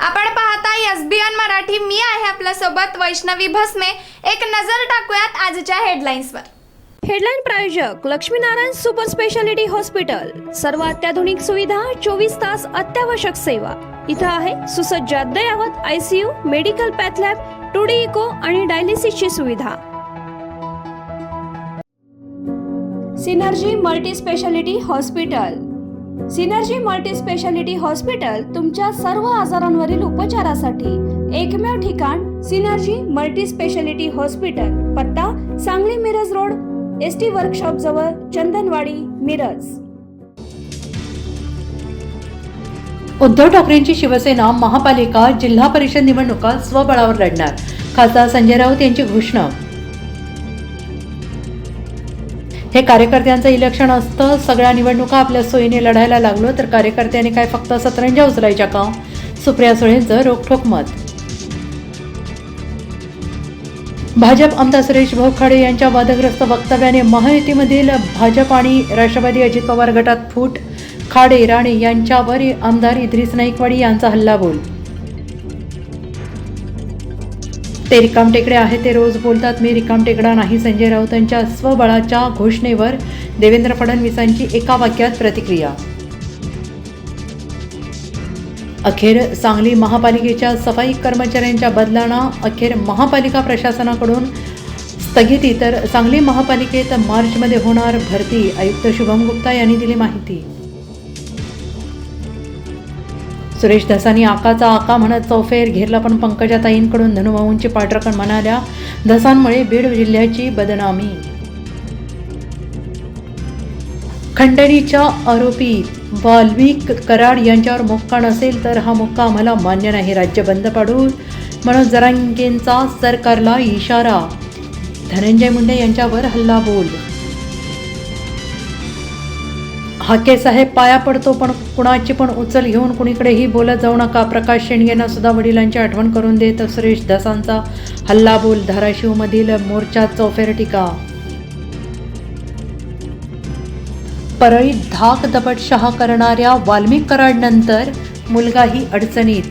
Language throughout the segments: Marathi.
आपण पाहता एसबीएन मराठी. मी आहे आपल्या सोबत वैष्णवी भस्मे. एक नजर टाकूयात आजच्या हेडलाईन्सवर. हेडलाईन प्रायोजक लक्ष्मीनारायण सुपर स्पेशालिटी हॉस्पिटल. सर्व अत्याधुनिक सुविधा, 24 तास अत्यावश्यक सेवा. इथं आहे सुसज्ज अद्ययावत ICU, medical path lab, 2D echo आणि डायलिसिसची सुविधा. Synergy multi speciality hospital. Synergy multi speciality hospital तुमच्या सर्व आजारांवरील उपचारासाठी एकमेव ठिकाण. Synergy multi speciality hospital. पत्ता Sangli Miraj road, ST workshop जवळ, चंदनवाडी, मिरज. उद्धव ठाकरेंची शिवसेना महापालिका जिल्हा परिषद निवडणुका स्वबळावर लढणार. खासदार संजय राऊत यांची घोषणा. हे कार्यकर्त्यांचं इलेक्शन असतं. सगळ्या निवडणुका आपल्या सोयीने लढायला लागलो तर कार्यकर्त्यांनी काय फक्त सतरंजा उचलायच्या का? सुप्रिया सुळेंचं रोखठोक मत. भाजप आमदार सुरेश भाऊ खाडे यांच्या वादग्रस्त वक्तव्याने महायुतीमधील भाजप आणि राष्ट्रवादी अजित पवार गटात फूट. खाडे राणे यांच्यावर आमदार इद्रिस नाईकवाडी यांचा हल्लाबोल. ते रिकामटेकडे आहे, ते रोज बोलतात, मी रिकामटेकडा नाही. संजय राऊतांच्या स्वबळाच्या घोषणेवर देवेंद्र फडणवीसांची एका वाक्यात प्रतिक्रिया. अखेर सांगली महापालिकेच्या सफाई कर्मचाऱ्यांच्या बदलांना अखेर महापालिका प्रशासनाकडून स्थगिती. तर सांगली महापालिकेत मार्चमध्ये होणार भरती. आयुक्त शुभम गुप्ता यांनी दिली माहिती. सुरेश धसांनी आकाचा आका म्हणत चौफेर घेरला, पण पंकजाताईंकडून धनुभाऊंची पाठराखण म्हणाल्या. धसांमुळे बीड जिल्ह्याची बदनामी. खंडणीच्या आरोपी वाल्मिक कराड यांच्यावर मोक्का नसेल तर हा मोक्का आम्हाला मान्य नाही. राज्य बंद पाडू म्हणून जरांगेंचा सरकारला इशारा. धनंजय मुंडे यांच्यावर हल्लाबोल. हाके साहेब पाया पडतो, पण कुणाची पण उचल घेऊन कुणीकडेही बोलत जाऊ नका. प्रकाश शेंडगेंना सुद्धा वडिलांची आठवण करून देत सुरेश धसांचा हल्लाबोल. धाराशिवमधील मोर्चात चौफेर टीका. परळीत धाक दपटशहा करणाऱ्या वाल्मिक कराडनंतर मुलगाही अडचणीत.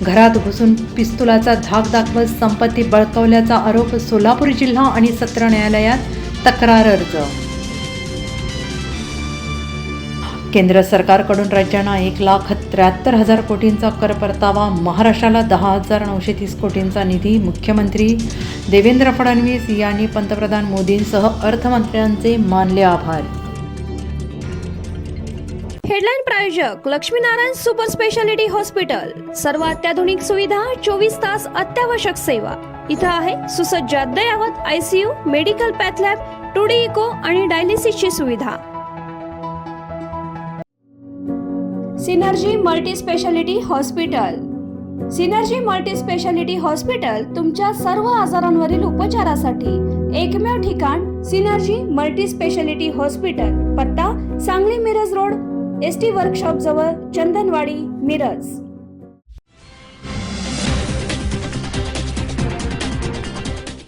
घरात घुसून पिस्तुलाचा धाक दाखवत संपत्ती बळकावल्याचा आरोप. सोलापूर जिल्हा आणि सत्र न्यायालयात तक्रार अर्ज. केंद्र सरकारकडून राज्यांना 1,73,000 कोटींचा कर परतावा. महाराष्ट्राला 10,930 कोटींचा निधी. मुख्यमंत्री देवेंद्र फडणवीस यांनी पंतप्रधान मोदींसह अर्थमंत्र्यांचे मानले आभार. हेडलाईन प्रायोजक लक्ष्मीनारायण सुपर स्पेशालिटी हॉस्पिटल. सर्व अत्याधुनिक सुविधा, 24 तास अत्यावश्यक सेवा. इथं आहे सुसज्ज अद्ययावत ICU, medical path lab, 2D echo आणि डायलिसिसची सुविधा. Synergy multi speciality hospital. Synergy multi speciality hospital तुमच्या सर्व आजारांवरील उपचारासाठी एकमेव ठिकाण. Synergy multi speciality hospital. पत्ता Sangli Miraj road, ST workshop जवळ, चंदनवाडी, मिरज.